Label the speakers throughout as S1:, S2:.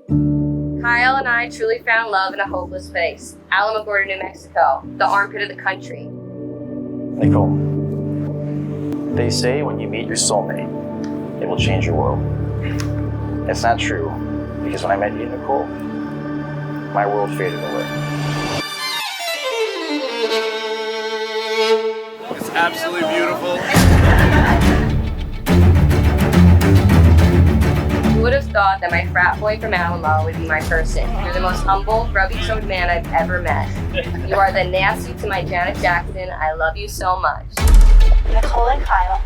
S1: Kyle and I truly found love in a hopeless place. Alamogordo, New Mexico, the armpit of the country.
S2: Nicole, they say when you meet your soulmate, it will change your world. It's not true, because when I met you, Nicole, my world faded away.
S3: It's absolutely beautiful.
S1: Who would have thought that my frat boy from Alamo would be my person? You're the most humble, grubby-toed man I've ever met. You are the nasty to my Janet Jackson. I love you so much.
S4: Nicole and Kyle,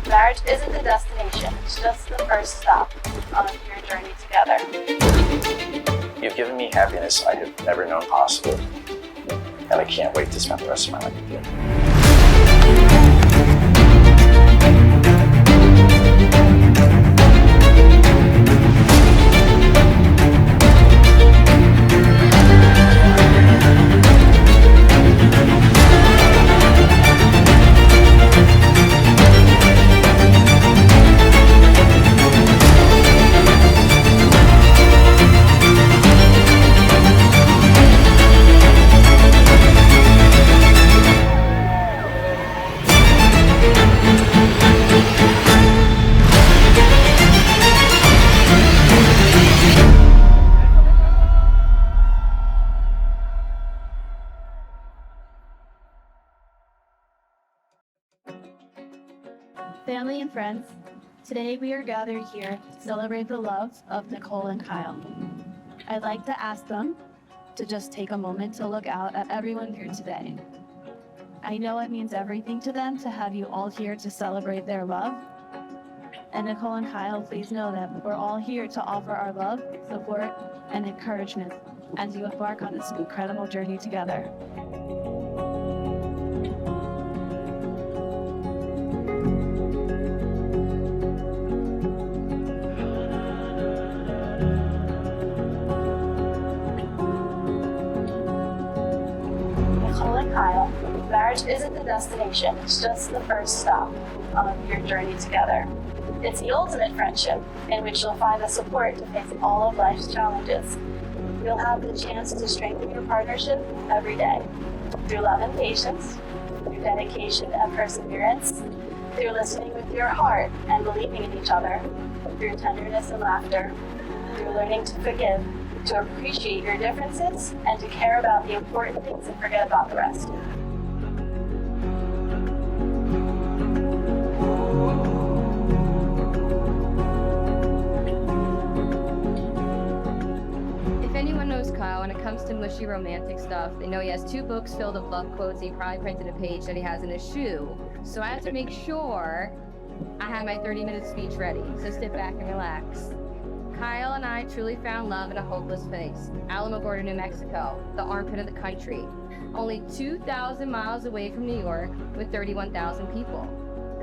S4: marriage isn't the destination, it's just the first stop on your journey together.
S2: You've given me happiness I have never known possible, and I can't wait to spend the rest of my life with you.
S4: Family and friends, today we are gathered here to celebrate the love of Nicole and Kyle. I'd like to ask them to just take a moment to look out at everyone here today. I know it means everything to them to have you all here to celebrate their love. And Nicole and Kyle, please know that we're all here to offer our love, support, and encouragement as you embark on this incredible journey together. Nicole and Kyle, marriage isn't the destination, it's just the first stop on your journey together. It's the ultimate friendship in which you'll find the support to face all of life's challenges. You'll have the chance to strengthen your partnership every day through love and patience, through dedication and perseverance, through listening with your heart and believing in each other, through tenderness and laughter, through learning to forgive, to appreciate your differences, and to care about the important things and forget about the rest.
S1: If anyone knows Kyle, when it comes to mushy romantic stuff, they know he has 2 books filled with love quotes. He probably printed a page that he has in his shoe. So I have to make sure I have my 30-minute speech ready. So sit back and relax. Kyle and I truly found love in a hopeless place. Alamogordo, New Mexico, the armpit of the country. Only 2,000 miles away from New York with 31,000 people.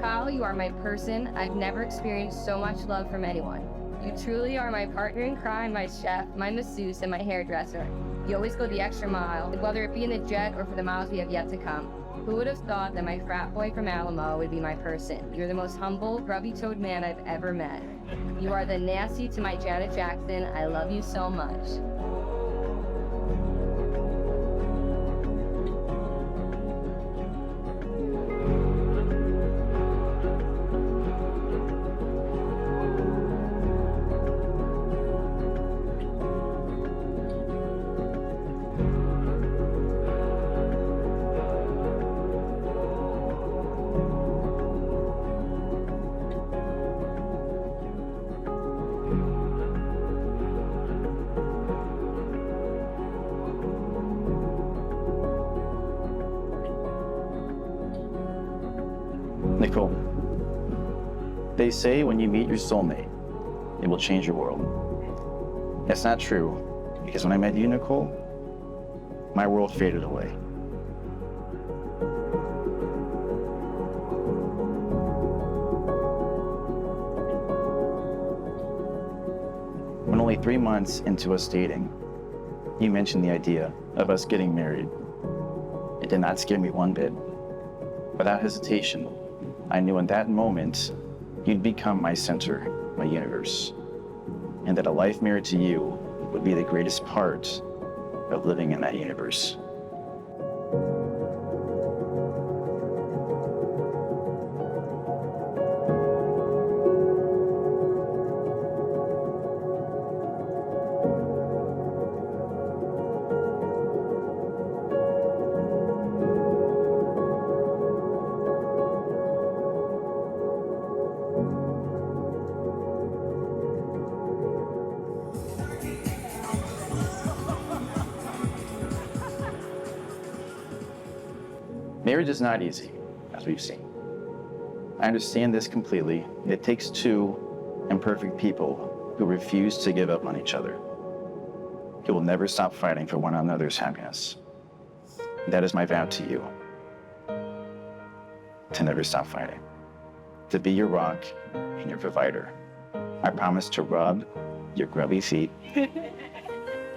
S1: Kyle, you are my person. I've never experienced so much love from anyone. You truly are my partner in crime, my chef, my masseuse, and my hairdresser. You always go the extra mile, whether it be in the jet or for the miles we have yet to come. Who would have thought that my frat boy from Alamo would be my person? You're the most humble, grubby-toed man I've ever met. You are the nasty to my Janet Jackson. I love you so much.
S2: Nicole, they say when you meet your soulmate, it will change your world. It's not true, because when I met you, Nicole, my world faded away. When only 3 months into us dating, you mentioned the idea of us getting married. It did not scare me one bit. Without hesitation, I knew in that moment, you'd become my center, my universe, and that a life married to you would be the greatest part of living in that universe. Marriage is not easy, as we've seen. I understand this completely. It takes two imperfect people who refuse to give up on each other, who will never stop fighting for one another's happiness. That is my vow to you, to never stop fighting, to be your rock and your provider. I promise to rub your grubby feet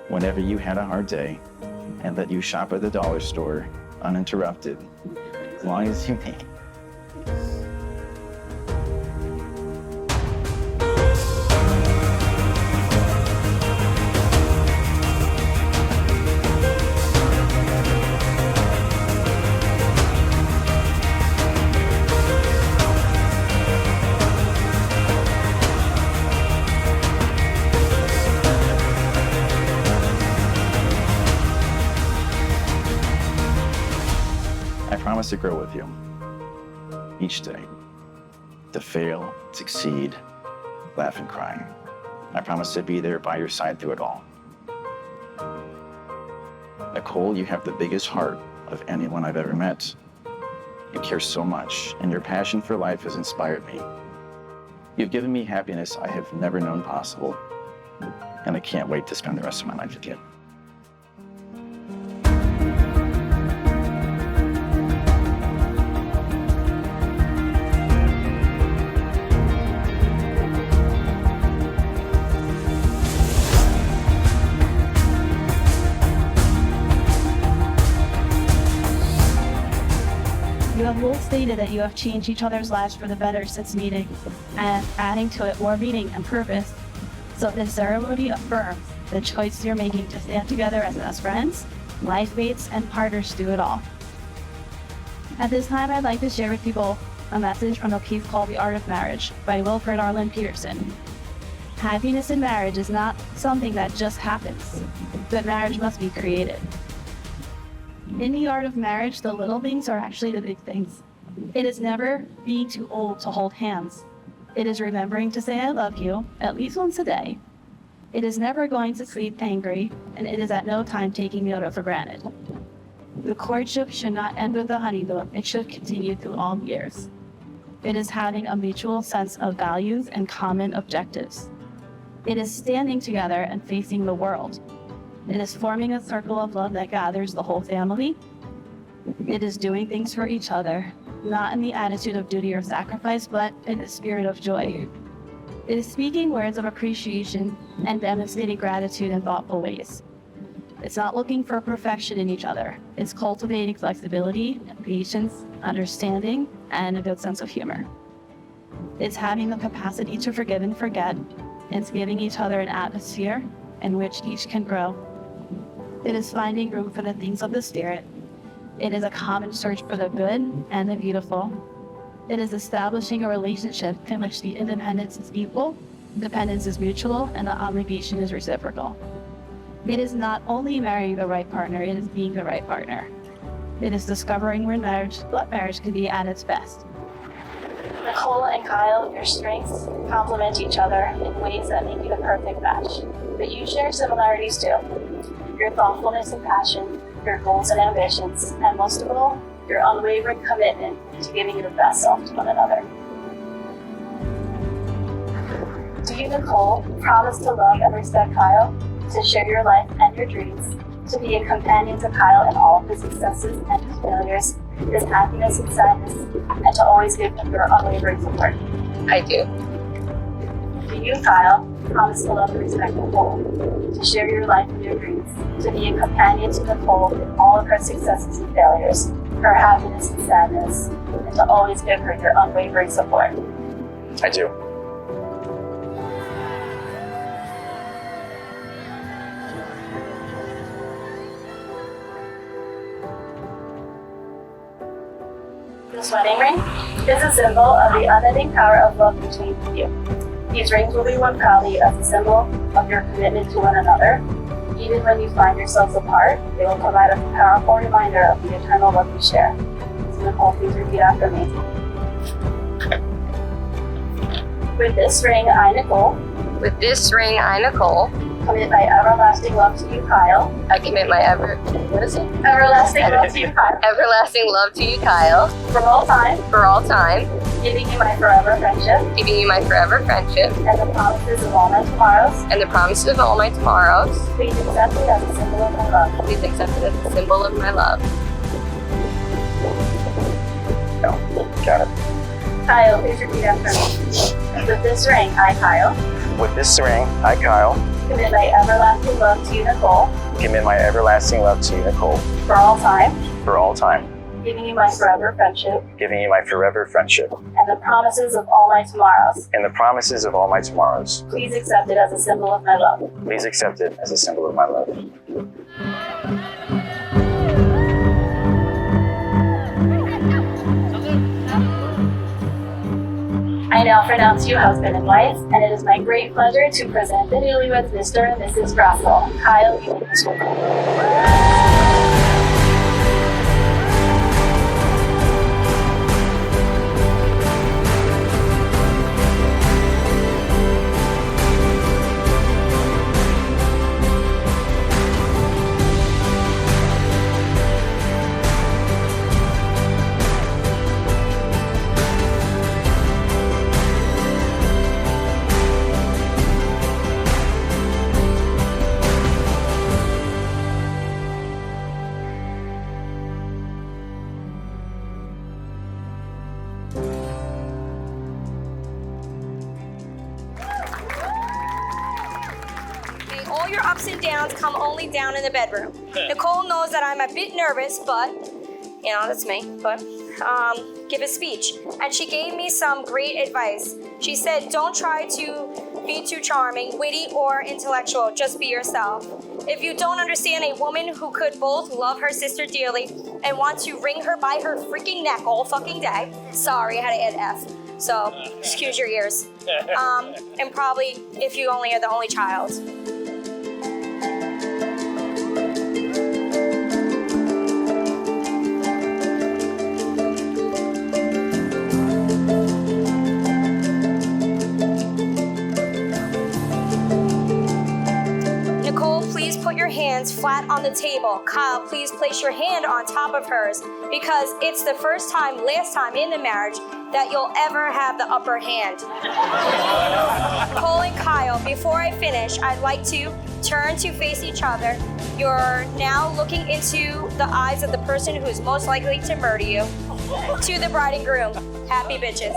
S2: whenever you had a hard day and let you shop at the dollar store uninterrupted, as long as you may. I promise to grow with you each day, to fail, succeed, laugh and cry. I promise to be there by your side through it all. Nicole, you have the biggest heart of anyone I've ever met. You care so much, and your passion for life has inspired me. You've given me happiness I have never known possible, and I can't wait to spend the rest of my life with you.
S4: You have both stated that you have changed each other's lives for the better since meeting, and adding to it more meaning and purpose. So this ceremony affirms the choice you're making to stand together as best friends, life mates, and partners through it all. At this time, I'd like to share with people a message from a piece called The Art of Marriage by Wilfred Arlen Peterson. Happiness in marriage is not something that just happens, but marriage must be created. In the art of marriage, the little things are actually the big things. It is never being too old to hold hands. It is remembering to say I love you at least once a day. It is never going to sleep angry, and it is at no time taking the other for granted. The courtship should not end with the honeymoon. It should continue through all years. It is having a mutual sense of values and common objectives. It is standing together and facing the world. It is forming a circle of love that gathers the whole family. It is doing things for each other, not in the attitude of duty or sacrifice, but in the spirit of joy. It is speaking words of appreciation and demonstrating gratitude in thoughtful ways. It's not looking for perfection in each other. It's cultivating flexibility, patience, understanding, and a good sense of humor. It's having the capacity to forgive and forget. It's giving each other an atmosphere in which each can grow. It is finding room for the things of the spirit. It is a common search for the good and the beautiful. It is establishing a relationship in which the independence is equal, dependence is mutual, and the obligation is reciprocal. It is not only marrying the right partner, it is being the right partner. It is discovering what marriage can be at its best. Nicole and Kyle, your strengths complement each other in ways that make you the perfect match. But you share similarities too. Your thoughtfulness and passion, your goals and ambitions, and most of all, your unwavering commitment to giving your best self to one another. Do you, Nicole, promise to love and respect Kyle, to share your life and your dreams, to be a companion to Kyle in all of his successes and his failures, his happiness and sadness, and to always give him your unwavering support?
S1: I do.
S4: Do you, Kyle, promise to love and respect Nicole, to share your life and your dreams, to be a companion to Nicole in all of her successes and failures, her happiness and sadness, and to always give her your unwavering support?
S2: I do.
S4: This wedding ring is a symbol of the unending power of love between you. These rings will be worn proudly as a symbol of your commitment to one another. Even when you find yourselves apart, they will provide a powerful reminder of the eternal love you share. So Nicole, please repeat after me. With this ring, I, Nicole,
S1: With this ring, I, Nicole,
S4: commit my everlasting love to you, Kyle.
S1: I commit my
S4: Everlasting love to you, Kyle.
S1: everlasting love to you, Kyle,
S4: For all time,
S1: for all time,
S4: giving you my forever friendship
S1: giving you my forever friendship
S4: and the promises of all my tomorrows.
S1: and the promises of all my tomorrows.
S4: Please accept it as a symbol of my love.
S1: Please accept it as a symbol of my love.
S2: Got it.
S4: Kyle, please repeat after me. With this ring, I, Kyle,
S2: With this ring, I, Kyle,
S4: commit my everlasting love to you, Nicole,
S2: commit my everlasting love to you, Nicole,
S4: for all time,
S2: for all time,
S4: giving you my forever friendship
S2: giving you my forever friendship
S4: and the promises of all my tomorrows.
S2: and the promises of all my tomorrows.
S4: Please accept it as a symbol of my love.
S2: Please accept it as a symbol of my love.
S4: I now pronounce you husband and wife, and it is my great pleasure to present the newlyweds, Mr. and Mrs. Grassel. Kyle, you may proceed.
S5: Okay, all your ups and downs come only down in the bedroom. Nicole knows that I'm a bit nervous, but, you know, that's me, but, give a speech. And she gave me some great advice. She said, don't try to be too charming, witty, or intellectual. Just be yourself. If you don't understand a woman who could both love her sister dearly and want to wring her by her freaking neck all fucking day, sorry, I had to add F. So, excuse your ears. And probably if you only are the only child. Nicole, please put your hands flat on the table. Kyle, please place your hand on top of hers because it's the first time, last time in the marriage that you'll ever have the upper hand. Nicole and Kyle, before I finish, I'd like to turn to face each other. You're now looking into the eyes of the person who is most likely to murder you. To the bride and groom, happy bitches.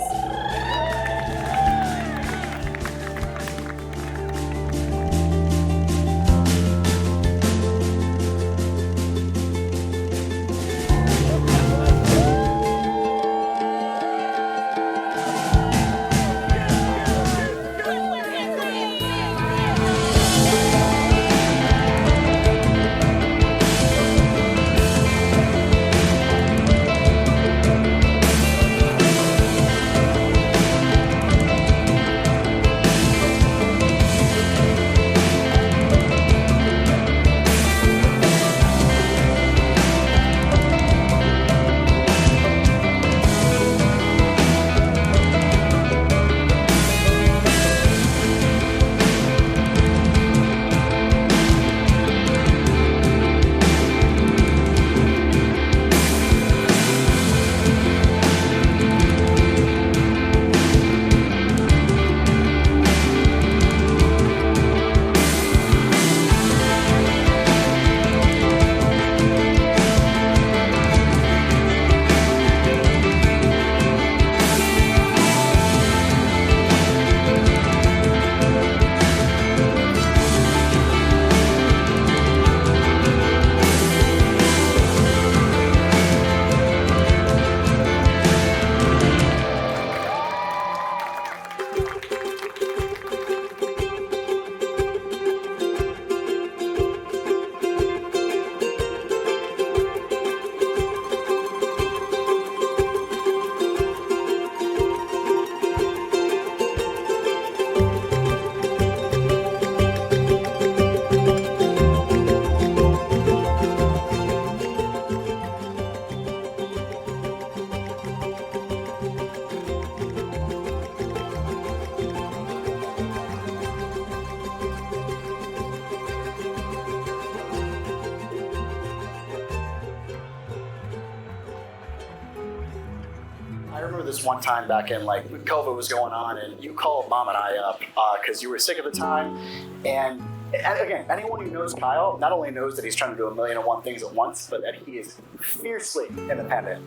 S6: remember this one time back in like when COVID was going on, and you called Mom and I up because you were sick at the time. And again, anyone who knows Kyle not only knows that he's trying to do 1,000,001 things at once, but that he is fiercely independent,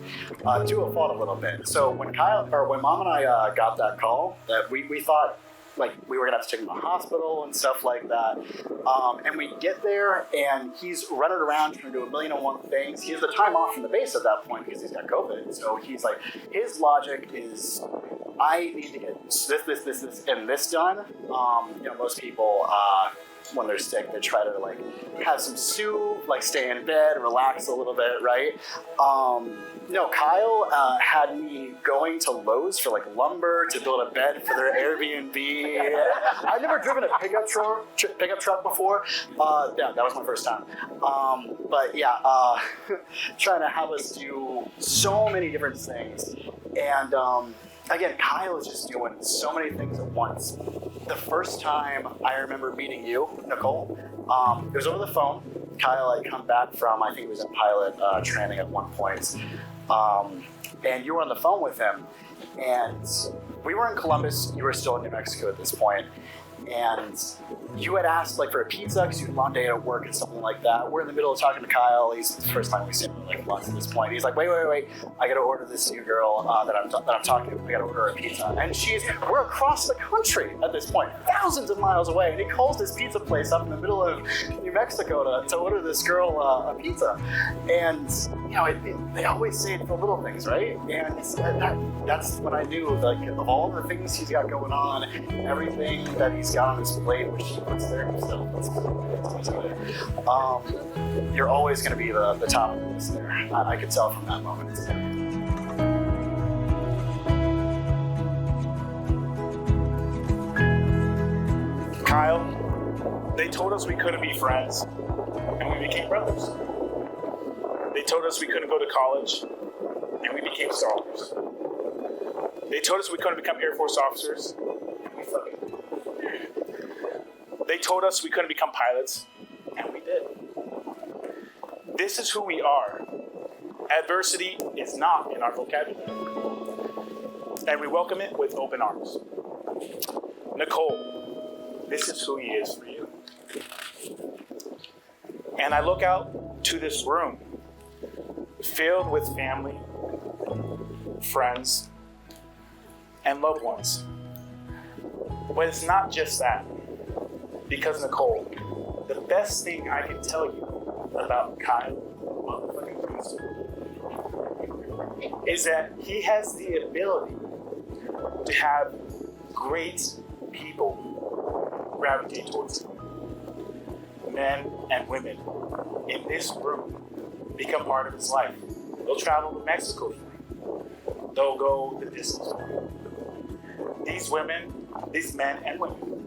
S6: to a fault a little bit. So when Mom and I got that call, that we thought like we were gonna have to take him to the hospital and stuff like that. And we get there and he's running around trying to do 1,000,001 things. He has the time off from the base at that point because he's got COVID. So he's like, his logic is, I need to get this, and this done. Most people, when they're sick, they try to like have some soup, like stay in bed, relax a little bit, right? No, Kyle had me going to Lowe's for like lumber to build a bed for their Airbnb. I've never driven a pickup truck before. Yeah, that was my first time. But yeah, trying to have us do so many different things. And again, Kyle is just doing so many things at once. The first time I remember meeting you, Nicole, it was over the phone. Kyle had come back from, I think he was in pilot training at one point. And you were on the phone with him. And we were in Columbus, you were still in New Mexico at this point. And you had asked like for a pizza because you had a long day at work and something like that. We're in the middle of talking to Kyle. He's the first time we've seen him like months at this point. He's like, wait. I gotta order this new girl that I'm talking to. I gotta order her a pizza. And we're across the country at this point, thousands of miles away. And he calls this pizza place up in the middle of New Mexico to order this girl a pizza. And they always say it for little things, right? And that's what I knew, like of all the things he's got going on, everything that he's got on his plate, which he puts there himself. You're always going to be the top of the list there. I could tell from that moment.
S7: Kyle, they told us we couldn't be friends, and we became brothers. They told us we couldn't go to college, and we became soldiers. They told us we couldn't become Air Force officers, and we fucking did. They told us we couldn't become pilots, and we did. This is who we are. Adversity is not in our vocabulary, and we welcome it with open arms. Nicole, this is who he is for you. And I look out to this room filled with family, friends, and loved ones. But it's not just that. Because Nicole, the best thing I can tell you about Kyle is that he has the ability to have great people gravitate towards him. Men and women in this room become part of his life. They'll travel to Mexico for him. They'll go the distance for him. These men and women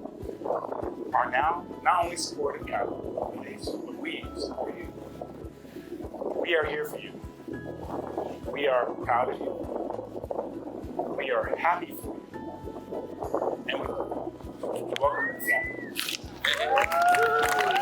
S7: are now not only supporting Kyle, but we support you. We are here for you. We are proud of you. We are happy for you. And we welcome you to the family.